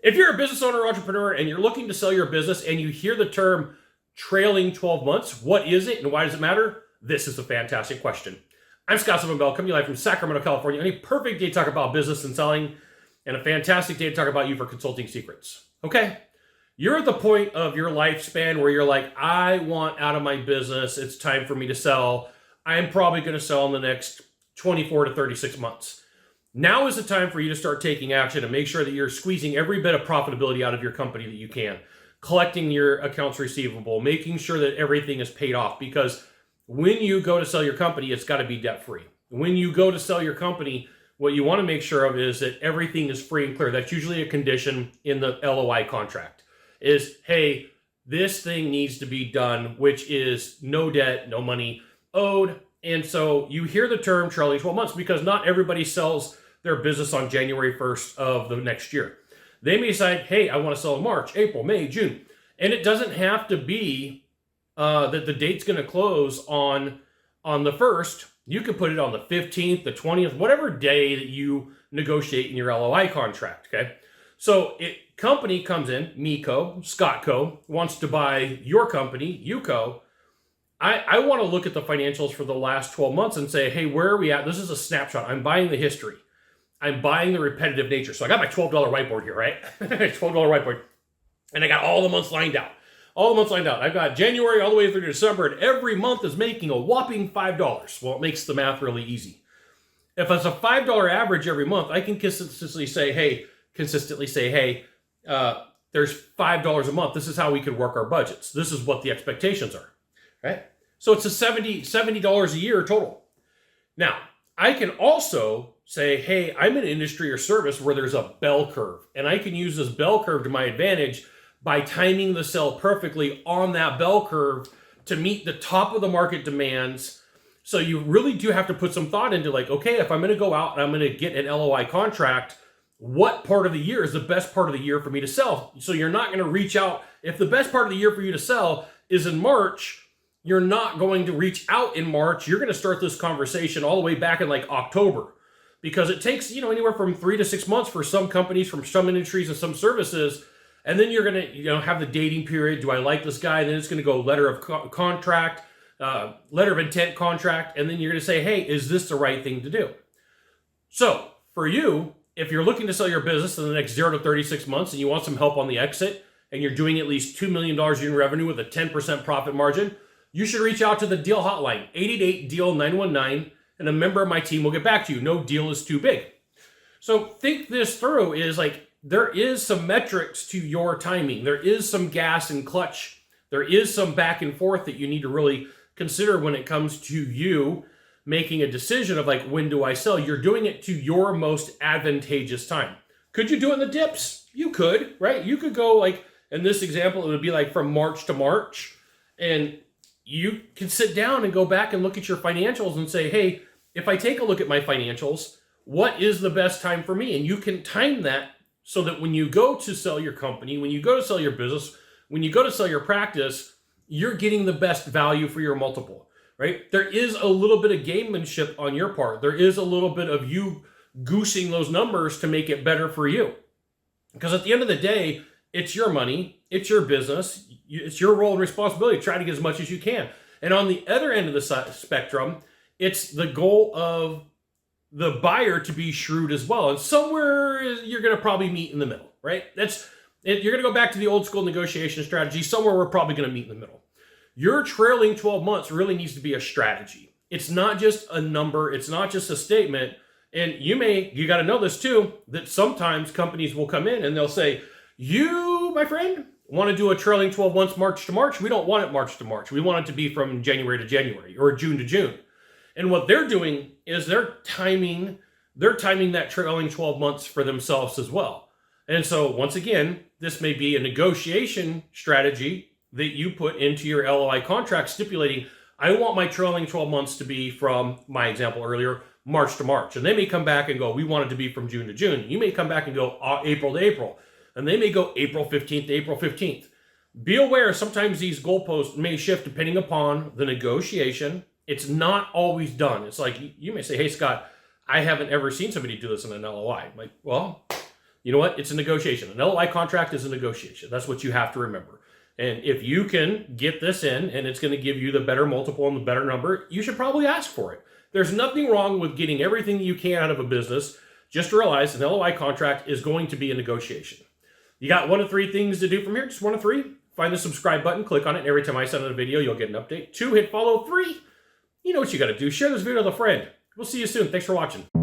If you're a business owner or entrepreneur and you're looking to sell your business and you hear the term trailing 12 months, what is it and why does it matter? This is a fantastic question. I'm Sylvan Bell, coming to you live from Sacramento, California. A perfect day to talk about business and selling, and a fantastic day to talk about you for consulting secrets. Okay, you're at the point of your lifespan where you're like, I want out of my business. It's time for me to sell. I'm probably going to sell in the next 24 to 36 months. Now is the time for you to start taking action and make sure that you're squeezing every bit of profitability out of your company that you can, collecting your accounts receivable, making sure that everything is paid off, because when you go to sell your company, it's got to be debt-free. When you go to sell your company, what you want to make sure of is that everything is free and clear. That's usually a condition in the LOI contract is, hey, this thing needs to be done, which is no debt, no money owed. And so you hear the term trailing 12 months because not everybody sells their business on January 1st of the next year. They may decide, hey, I want to sell in March, April, May, June. And it doesn't have to be that the date's going to close on the 1st. You can put it on the 15th, the 20th, whatever day that you negotiate in your LOI contract, okay? So company comes in, MECO, Scottco, wants to buy your company, UCO. I want to look at the financials for the last 12 months and say, hey, where are we at? This is a snapshot. I'm buying the history. I'm buying the repetitive nature. So I got my $12 whiteboard here, right? $12 whiteboard. And I got all the months lined out. I've got January all the way through to December, and every month is making a whopping $5. Well, it makes the math really easy. If it's a $5 average every month, I can consistently say, hey, there's $5 a month. This is how we could work our budgets. This is what the expectations are, right? So it's a $70 a year total. Now, I can also say, hey, I'm in an industry or service where there's a bell curve, and I can use this bell curve to my advantage by timing the sell perfectly on that bell curve to meet the top of the market demands. So you really do have to put some thought into like, okay, if I'm going to go out and I'm going to get an LOI contract, what part of the year is the best part of the year for me to sell? So you're not going to reach out. If the best part of the year for you to sell is in March, you're not going to reach out in March. You're going to start this conversation all the way back in like October, because it takes, anywhere from 3 to 6 months for some companies, from some industries and some services. And then you're going to, have the dating period. Do I like this guy? And then it's going to go letter of contract, letter of intent contract. And then you're going to say, hey, is this the right thing to do? So for you, if you're looking to sell your business in the next 0 to 36 months and you want some help on the exit, and you're doing at least $2 million in revenue with a 10% profit margin, you should reach out to the deal hotline, 888-DEAL-919, and a member of my team will get back to you. No deal is too big. So think this through, is like, there is some metrics to your timing. There is some gas and clutch. There is some back and forth that you need to really consider when it comes to you making a decision of like, when do I sell? You're doing it to your most advantageous time. Could you do it in the dips? You could, right? You could go like, in this example, it would be like from March to March, and you can sit down and go back and look at your financials and say, hey, if I take a look at my financials, what is the best time for me? And you can time that so that when you go to sell your company, when you go to sell your business, when you go to sell your practice, you're getting the best value for your multiple, right? There is a little bit of gamemanship on your part. There is a little bit of you goosing those numbers to make it better for you. Because at the end of the day, it's your money, it's your business, it's your role and responsibility to try to get as much as you can. And on the other end of the spectrum, it's the goal of the buyer to be shrewd as well. And somewhere you're going to probably meet in the middle, right? You're going to go back to the old school negotiation strategy. Somewhere we're probably going to meet in the middle. Your trailing 12 months really needs to be a strategy. It's not just a number. It's not just a statement. And you got to know this too, that sometimes companies will come in and they'll say, you, my friend, want to do a trailing 12 months March to March? We don't want it March to March. We want it to be from January to January or June to June. And what they're doing is they're timing that trailing 12 months for themselves as well. And so once again, this may be a negotiation strategy that you put into your LOI contract stipulating, I want my trailing 12 months to be from, my example earlier, March to March. And they may come back and go, we want it to be from June to June. You may come back and go April to April. And they may go April 15th to April 15th. Be aware, sometimes these goalposts may shift depending upon the negotiation. It's not always done. It's like, you may say, hey, Scott, I haven't ever seen somebody do this in an LOI. I'm like, well, you know what? It's a negotiation. An LOI contract is a negotiation. That's what you have to remember. And if you can get this in and it's going to give you the better multiple and the better number, you should probably ask for it. There's nothing wrong with getting everything you can out of a business. Just realize an LOI contract is going to be a negotiation. You got 1 of 3 things to do from here. Just 1 of 3. Find the subscribe button, click on it. Every time I send out a video, you'll get an update. 2, hit follow. 3, you know what you got to do. Share this video with a friend. We'll see you soon. Thanks for watching.